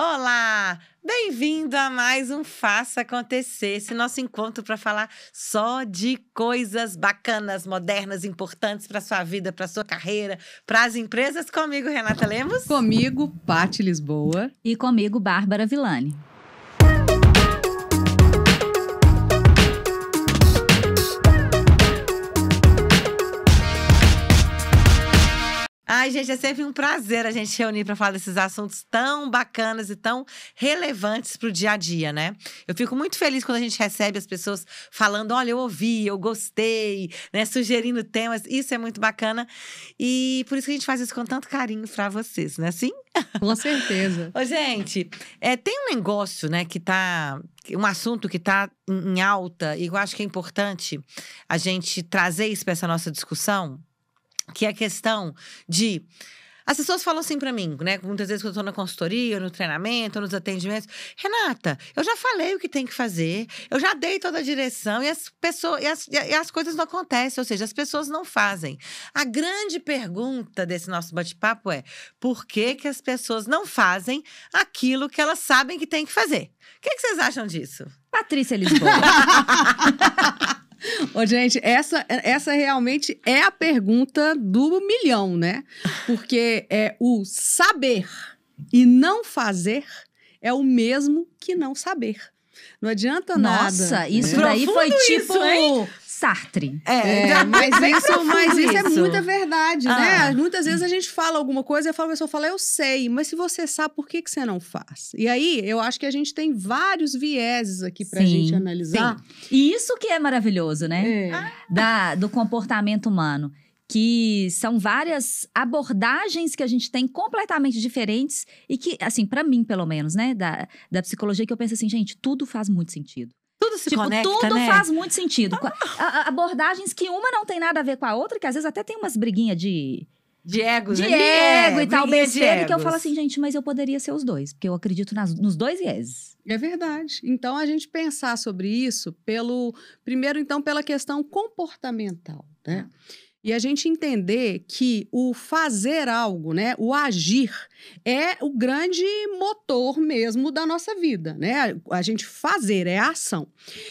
Olá! Bem-vindo a mais um Faça Acontecer, esse nosso encontro para falar só de coisas bacanas, modernas, importantes para sua vida, para sua carreira, para as empresas. Comigo, Renata Lemos. Comigo, Paty Lisboa. E comigo, Bárbara Villani. Ai, gente, é sempre um prazer a gente reunir para falar desses assuntos tão bacanas e tão relevantes para o dia a dia, né? Eu fico muito feliz quando a gente recebe as pessoas falando, olha, eu ouvi, eu gostei, né? Sugerindo temas, isso é muito bacana. E por isso que a gente faz isso com tanto carinho para vocês, não é assim? Com certeza. Ô, gente, tem um negócio, né, um assunto que tá em alta, e eu acho que é importante a gente trazer isso para essa nossa discussão, que é a questão de… As pessoas falam assim pra mim, né? Muitas vezes quando eu tô na consultoria, no treinamento, nos atendimentos. Renata, eu já falei o que tem que fazer, eu já dei toda a direção e as coisas não acontecem, ou seja, as pessoas não fazem. A grande pergunta desse nosso bate-papo é: por que que as pessoas não fazem aquilo que elas sabem que tem que fazer? O que vocês acham disso? Patrícia Lisboa. Ô, gente, essa realmente é a pergunta do milhão, né? Porque o saber e não fazer é o mesmo que não saber. Não adianta nada. Nossa, isso daí foi tipo Sartre. Mas isso é muita verdade, né? Muitas vezes a gente fala alguma coisa e a pessoa fala, eu sei, mas se você sabe, por que você não faz? E aí, eu acho que a gente tem vários vieses aqui pra gente analisar. Sim. E isso que é maravilhoso, né? Do comportamento humano. Que são várias abordagens que a gente tem completamente diferentes e que, assim, pra mim, pelo menos, né, da psicologia, que eu penso assim, gente, tudo faz muito sentido. Tudo se conecta, tudo né? faz muito sentido. Abordagens que uma não tem nada a ver com a outra, que às vezes até tem umas briguinhas de egos, de ego e tal, besteira, que eu falo assim, gente, mas eu poderia ser os dois, porque eu acredito nos dois vieses. É verdade. Então, a gente pensar sobre isso primeiro, então, pela questão comportamental, né? E a gente entender que o fazer algo, né, o agir, é o grande motor mesmo da nossa vida, né? A gente fazer é a ação.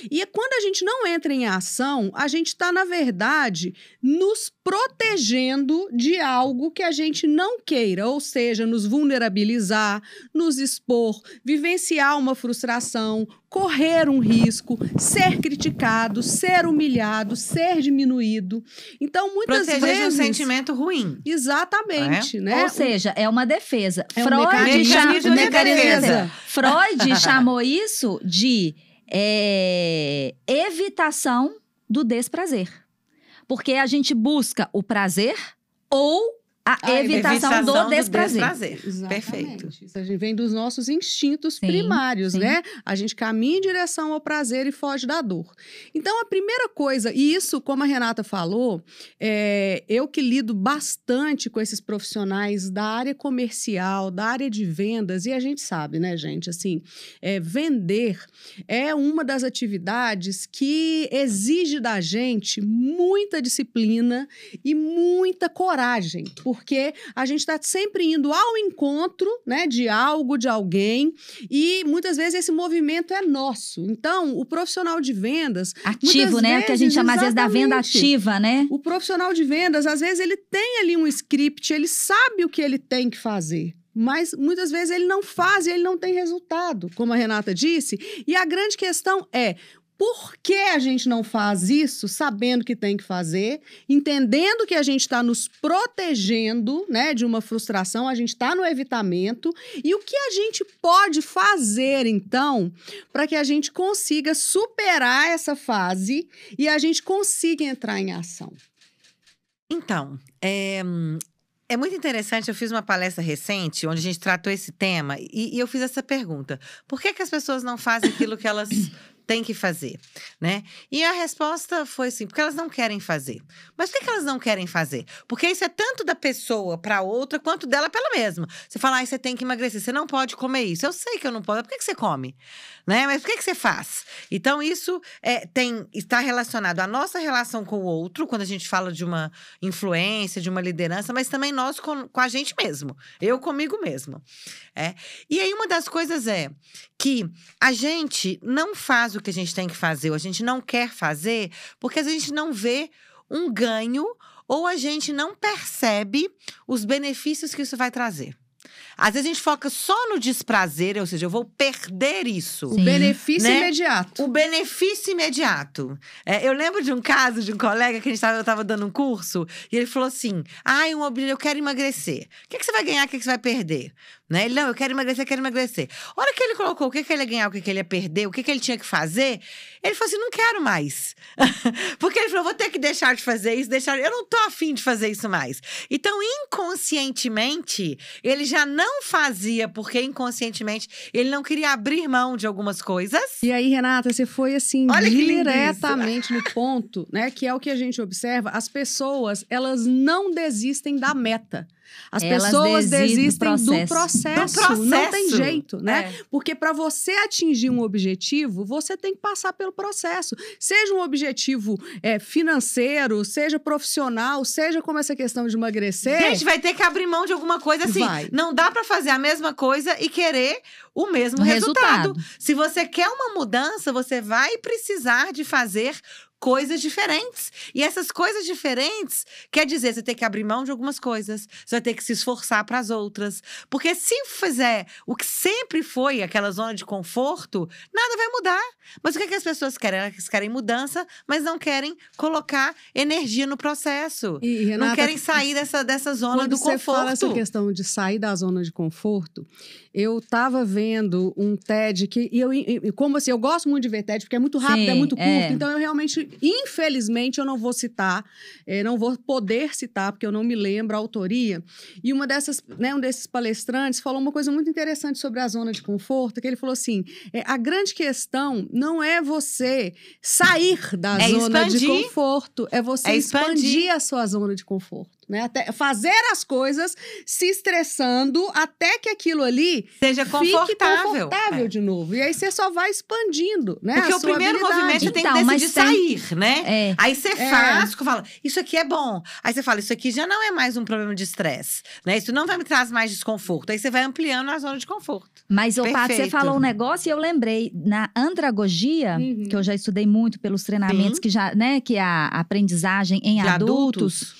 E quando a gente não entra em ação, a gente está, na verdade, nos protegendo de algo que a gente não queira, ou seja, nos vulnerabilizar, nos expor, vivenciar uma frustração, correr um risco, ser criticado, ser humilhado, ser diminuído. Então, muitas vezes… Proteger um sentimento ruim. Exatamente, né? Ou seja, é uma defesa. É um mecanismo de defesa. Freud chamou isso de evitação do desprazer. Porque a gente busca o prazer ou a evitação do desprazer. Perfeito. Isso a gente vem dos nossos instintos primários, né? A gente caminha em direção ao prazer e foge da dor. Então, a primeira coisa, e isso, como a Renata falou, eu que lido bastante com esses profissionais da área comercial, da área de vendas, e a gente sabe, né, gente, assim, vender é uma das atividades que exige da gente muita disciplina e muita coragem, porque a gente está sempre indo ao encontro, né, de algo, de alguém, e muitas vezes esse movimento é nosso. Então, o profissional de vendas… Ativo, né? Que a gente chama às vezes da venda ativa, né? O profissional de vendas, às vezes, ele tem ali um script, ele sabe o que ele tem que fazer. Mas muitas vezes ele não faz e ele não tem resultado, como a Renata disse. E a grande questão é… Por que a gente não faz isso sabendo que tem que fazer, entendendo que a gente está nos protegendo, né, de uma frustração, a gente está no evitamento, e o que a gente pode fazer, então, para que a gente consiga superar essa fase e a gente consiga entrar em ação? Então, é muito interessante, eu fiz uma palestra recente, onde a gente tratou esse tema, e eu fiz essa pergunta. Por que as pessoas não fazem aquilo que elas tem que fazer, né? E a resposta foi assim, porque elas não querem fazer. Mas por que elas não querem fazer? Porque isso é tanto da pessoa para outra, quanto dela para ela mesma. Você fala, você tem que emagrecer, você não pode comer isso. Eu sei que eu não posso, por que você come? Né? Mas por que você faz? Então, isso está relacionado à nossa relação com o outro, quando a gente fala de uma influência, de uma liderança, mas também nós com a gente mesmo. Eu comigo mesmo. E aí, uma das coisas é que a gente não faz o que a gente tem que fazer, ou a gente não quer fazer, porque a gente não vê um ganho, ou a gente não percebe os benefícios que isso vai trazer. Às vezes a gente foca só no desprazer, ou seja, eu vou perder isso. O benefício imediato. O benefício imediato. Eu lembro de um caso de um colega que eu estava dando um curso, e ele falou assim: eu quero emagrecer. O que você vai ganhar, o que você vai perder? Né? Ele, não, eu quero emagrecer, quero emagrecer. A hora que ele colocou o que ele ia ganhar, o que ele ia perder, o que ele tinha que fazer, ele falou assim, não quero mais. Porque ele falou, vou ter que deixar de fazer isso, eu não tô afim de fazer isso mais. Então, inconscientemente, ele já não fazia, porque inconscientemente ele não queria abrir mão de algumas coisas. E aí, Renata, você foi assim, olha diretamente no ponto, né? Que é o que a gente observa, as pessoas, elas não desistem da meta. As pessoas desistem do processo. Não tem jeito, né? Porque para você atingir um objetivo, você tem que passar pelo processo. Seja um objetivo financeiro, seja profissional, seja como essa questão de emagrecer. Gente, vai ter que abrir mão de alguma coisa assim. Não dá para fazer a mesma coisa e querer o mesmo resultado. Se você quer uma mudança, você vai precisar de fazer coisas diferentes. E essas coisas diferentes, quer dizer, você tem que abrir mão de algumas coisas. Você vai ter que se esforçar para as outras. Porque se fizer o que sempre foi aquela zona de conforto, nada vai mudar. Mas o que as pessoas querem? Elas querem mudança, mas não querem colocar energia no processo. E, Renata, não querem sair dessa zona do conforto. Quando você fala essa questão de sair da zona de conforto, eu estava vendo um TED que… como assim, eu gosto muito de ver TED, porque é muito rápido, é muito curto. Então, eu realmente… Infelizmente, eu não vou citar, não vou poder citar, porque eu não me lembro a autoria. E um desses palestrantes falou uma coisa muito interessante sobre a zona de conforto, que ele falou assim, a grande questão não é você sair da zona de conforto, é você expandir a sua zona de conforto. Né? Até fazer as coisas se estressando até que aquilo ali seja confortável. Fique confortável de novo. E aí você só vai expandindo, né? Porque o primeiro movimento você tem que decidir sair, né? Aí você faz, fala, isso aqui é bom. Aí você fala, isso aqui já não é mais um problema de estresse, né? Isso não vai me trazer mais desconforto. Aí você vai ampliando a zona de conforto. Mas, Paty, você falou um negócio e eu lembrei, na andragogia, que eu já estudei muito pelos treinamentos, que é a aprendizagem em adultos.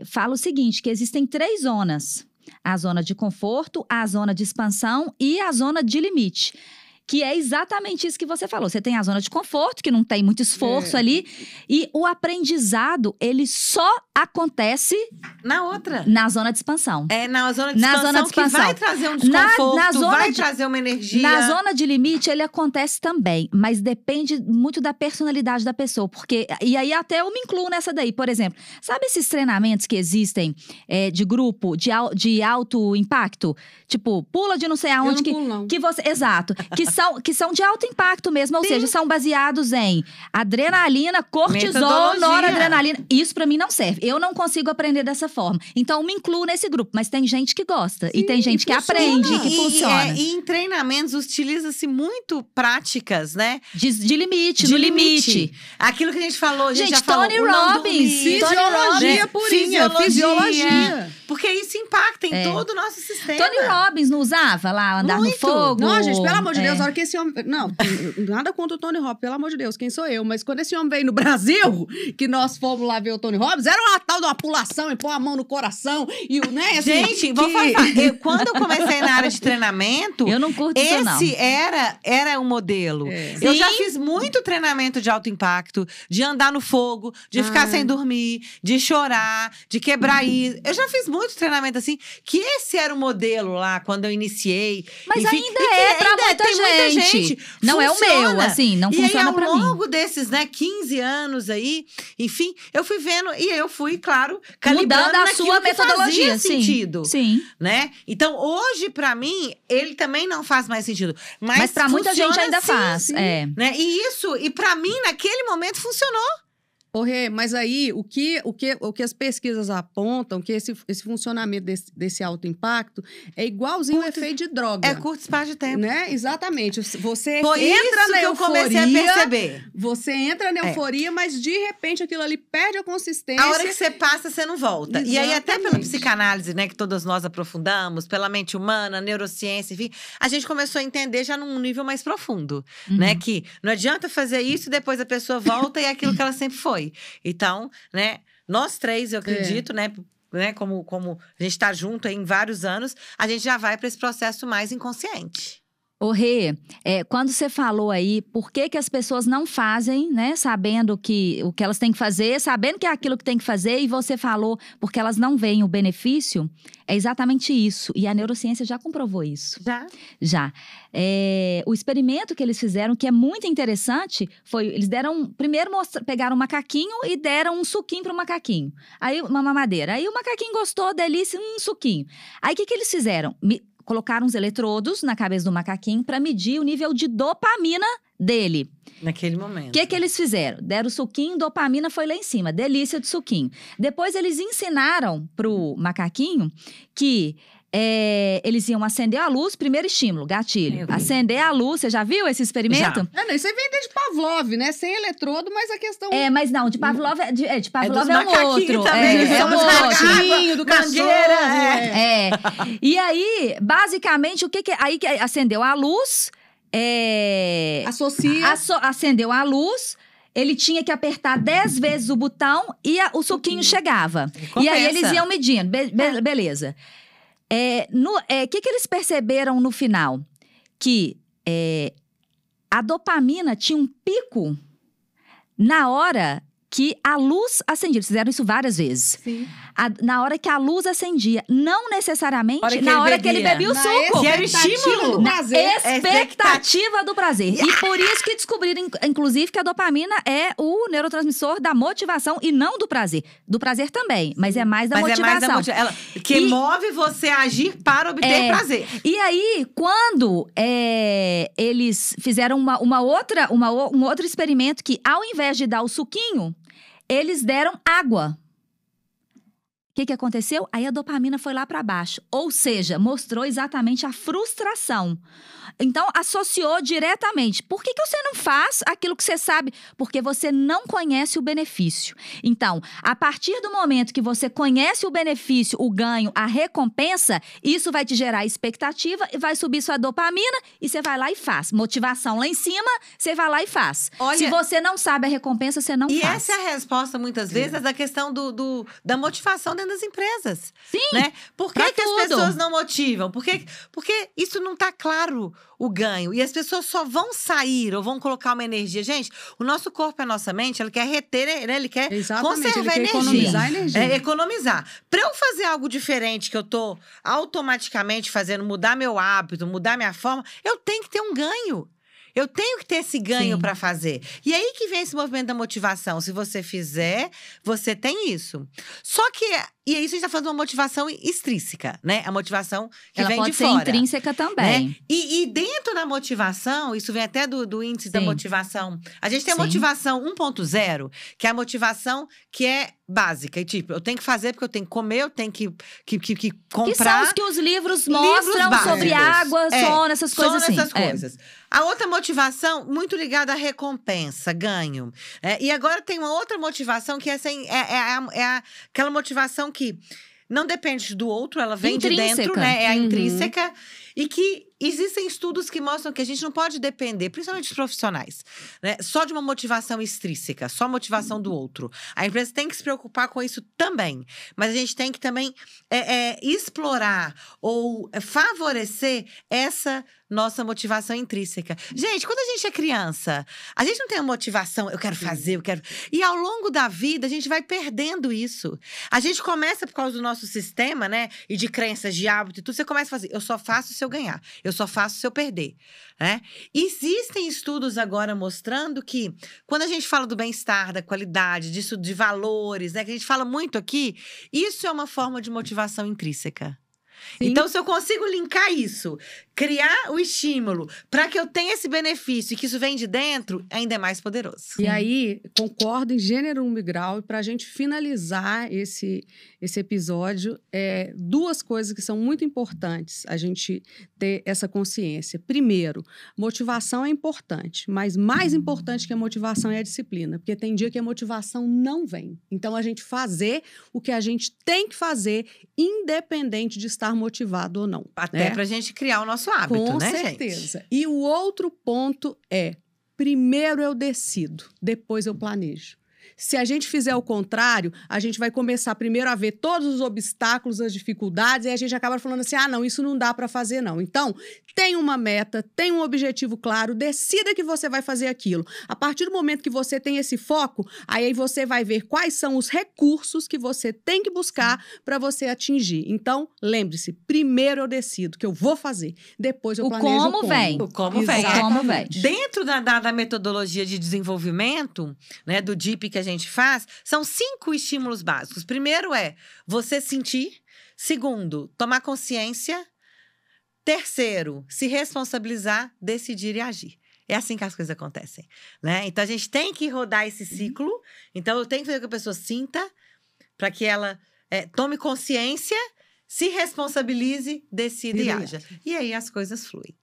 Fala o seguinte, que existem 3 zonas. A zona de conforto, a zona de expansão e a zona de limite. Que é exatamente isso que você falou. Você tem a zona de conforto, que não tem muito esforço ali. E o aprendizado, ele só acontece… na outra. Na zona de expansão. Na zona de expansão que vai trazer um desconforto, vai trazer uma energia. Na zona de limite, ele acontece também. Mas depende muito da personalidade da pessoa. E aí até eu me incluo nessa daí. Por exemplo, sabe esses treinamentos que existem de grupo, de alto impacto? Tipo, pula de não sei aonde. Eu não pulo, não. Que você, exato. Que são de alto impacto mesmo, ou seja, são baseados em adrenalina, cortisol, noradrenalina. Isso pra mim não serve. Eu não consigo aprender dessa forma. Então, eu me incluo nesse grupo. Mas tem gente que gosta. E tem gente que aprende, que funciona. E em treinamentos, utiliza-se muito práticas, né? De limite, no limite. Aquilo que a gente falou, a gente já Tony falou. Robbins. Fisiologia purinha. Fisiologia. Porque isso impacta em todo o nosso sistema. Tony Robbins não usava lá, andar no fogo? Não, gente, pelo amor de Deus, a hora que esse homem… Não, nada contra o Tony Robbins, pelo amor de Deus, quem sou eu? Mas quando esse homem veio no Brasil, que nós fomos lá ver o Tony Robbins, era uma tal de uma pulação e pôr a mão no coração e o, né? Assim, gente, vou falar. Quando eu comecei na área de treinamento… eu não curto isso, não. Esse era o modelo. Eu já fiz muito treinamento de alto impacto, de andar no fogo, de ficar sem dormir, de chorar, de quebrar isso. Eu já fiz muito treinamento assim, que esse era o modelo lá, quando eu iniciei. Mas ainda pra muita gente. Não é o meu, assim, não funciona pra mim. E aí, ao longo desses, 15 anos aí, enfim, eu fui vendo, e eu fui, claro, calibrando mudando a sua metodologia, fazia sentido, sim. né? Então, hoje, pra mim, ele também não faz mais sentido. Mas pra muita gente ainda assim, faz. sim, É. né? E pra mim, naquele momento, funcionou. Rê, mas aí o que as pesquisas apontam, que esse funcionamento desse alto impacto é igualzinho o efeito de droga. É curto espaço de tempo. Né? Exatamente. Você Foi entra isso na que eu comecei a perceber. Você entra na euforia, mas de repente aquilo ali perde a consistência. A hora que você passa, você não volta. Exatamente. E aí, até pela psicanálise, né, que todas nós aprofundamos, pela mente humana, neurociência, enfim, a gente começou a entender já num nível mais profundo, né? Que não adianta fazer isso e depois a pessoa volta e é aquilo que ela sempre foi. Então, né, nós três, eu acredito, né, como a gente tá junto aí em vários anos, a gente já vai para esse processo mais inconsciente. Ô, Rê, quando você falou aí, por que as pessoas não fazem, né? Sabendo o que elas têm que fazer, sabendo que é aquilo que tem que fazer, e você falou porque elas não veem o benefício, é exatamente isso. E a neurociência já comprovou isso. Já. O experimento que eles fizeram, que é muito interessante, foi… Eles deram… Primeiro pegaram um macaquinho e deram um suquinho para o macaquinho. Aí, uma mamadeira. Aí o macaquinho gostou, delícia, suquinho. Aí o que eles fizeram? Colocaram uns eletrodos na cabeça do macaquinho para medir o nível de dopamina dele. Naquele momento. O que eles fizeram? Deram o suquinho, dopamina foi lá em cima. Delícia de suquinho. Depois eles ensinaram pro macaquinho que… eles iam acender a luz, primeiro estímulo, gatilho. Acender a luz, você já viu esse experimento? Já. Não, isso aí vem desde Pavlov, né? Sem eletrodo, mas a questão… mas não, de Pavlov de Pavlov é um outro. Também, é um outro. Do Candeira. E aí, basicamente, aí que acendeu a luz… acendeu a luz… Ele tinha que apertar 10 vezes o botão e o suquinho chegava. E aí eles iam medindo. Beleza. Que eles perceberam no final? Que a dopamina tinha um pico na hora que a luz acendia. Eles fizeram isso várias vezes. Sim. Na hora que a luz acendia. Não necessariamente na hora que ele bebia o suco. Que era o estímulo. Na expectativa do prazer. E por isso que descobriram, inclusive, que a dopamina é o neurotransmissor da motivação e não do prazer. Do prazer também, mas é mais da motivação. Que move você a agir para obter prazer. E aí, quando eles fizeram um outro experimento que, ao invés de dar o suquinho, eles deram água. O que aconteceu? Aí a dopamina foi lá para baixo. Ou seja, mostrou exatamente a frustração. Então, associou diretamente. Por que você não faz aquilo que você sabe? Porque você não conhece o benefício. Então, a partir do momento que você conhece o benefício, o ganho, a recompensa, isso vai te gerar expectativa e vai subir sua dopamina e você vai lá e faz. Motivação lá em cima, você vai lá e faz. Se você não sabe a recompensa, você não faz. E essa é a resposta, muitas vezes, da questão da motivação dentro das empresas. Sim, né? Por que as pessoas não motivam? Porque isso não está claro, o ganho. E as pessoas só vão sair ou vão colocar uma energia. Gente, o nosso corpo e a nossa mente, ele quer reter, né? Ele quer conservar energia. Economizar energia. Economizar. Para eu fazer algo diferente, que eu tô automaticamente fazendo, mudar meu hábito, mudar minha forma, eu tenho que ter um ganho. Eu tenho que ter esse ganho para fazer. E aí que vem esse movimento da motivação. Se você fizer, você tem isso. Só que… E isso a gente tá falando de uma motivação extrínseca, né? A motivação que ela vem pode de ser fora. intrínseca também. Né? E dentro da motivação, isso vem até do índice da motivação. A gente tem a motivação 1.0, que é a motivação que é básica. E tipo, eu tenho que fazer porque eu tenho que comer, eu tenho que comprar. Que são os que os livros mostram sobre água, sono, essas coisas assim. Essas coisas. A outra motivação, muito ligada à recompensa, ganho. E agora tem uma outra motivação, que essa é aquela motivação que não depende do outro, ela vem de dentro, né? É a intrínseca. E que existem estudos que mostram que a gente não pode depender, principalmente os profissionais, né? Só de uma motivação extrínseca, só motivação do outro. A empresa tem que se preocupar com isso também. Mas a gente tem que também explorar ou favorecer essa nossa motivação intrínseca. Gente, quando a gente é criança, a gente não tem a motivação, eu quero fazer, eu quero… E ao longo da vida, a gente vai perdendo isso. A gente começa, por causa do nosso sistema, né? E de crenças, de hábito e tudo, você começa a fazer, eu só faço se eu ganhar. Eu só faço se eu perder, né? Existem estudos agora mostrando que quando a gente fala do bem-estar, da qualidade, disso, de valores, né? Que a gente fala muito aqui, isso é uma forma de motivação intrínseca. Sim. Então, se eu consigo linkar isso, criar o estímulo para que eu tenha esse benefício e que isso vem de dentro, ainda é mais poderoso. E aí, concordo em gênero, número e grau. E para a gente finalizar esse episódio, duas coisas que são muito importantes a gente ter essa consciência. Primeiro, motivação é importante, mas mais importante que a motivação é a disciplina, porque tem dia que a motivação não vem. Então, a gente fazer o que a gente tem que fazer, independente de estar motivado ou não. Até pra gente criar o nosso hábito, Com né, certeza. gente? E o outro ponto é: primeiro eu decido, depois eu planejo. Se a gente fizer o contrário, a gente vai começar primeiro a ver todos os obstáculos, as dificuldades, e a gente acaba falando assim: ah, não, isso não dá para fazer, não. Então, tem uma meta, tem um objetivo claro, decida que você vai fazer aquilo. A partir do momento que você tem esse foco, aí você vai ver quais são os recursos que você tem que buscar para você atingir. Então, lembre-se, primeiro eu decido que eu vou fazer, depois eu planejo como vem. O como vem. O como vem. Dentro da metodologia de desenvolvimento, né, do DIP que a gente faz, são 5 estímulos básicos. Primeiro é você sentir. Segundo, tomar consciência. Terceiro, se responsabilizar, decidir e agir. É assim que as coisas acontecem, né? Então, a gente tem que rodar esse ciclo. Então, eu tenho que fazer com que a pessoa sinta, para que ela tome consciência, se responsabilize, decida e haja. E aí, as coisas fluem.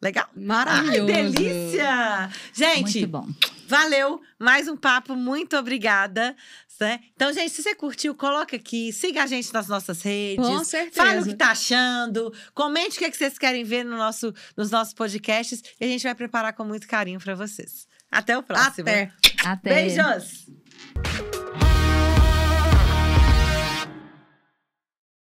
Legal? Maravilhoso. Ai, delícia! Gente, Muito bom. Valeu, mais um papo, muito obrigada. Né? Então, gente, se você curtiu, coloca aqui, siga a gente nas nossas redes. Com certeza. Fale o que tá achando, comente o que vocês querem ver nos nossos podcasts e a gente vai preparar com muito carinho para vocês. Até o próximo. Até. Até. Beijos!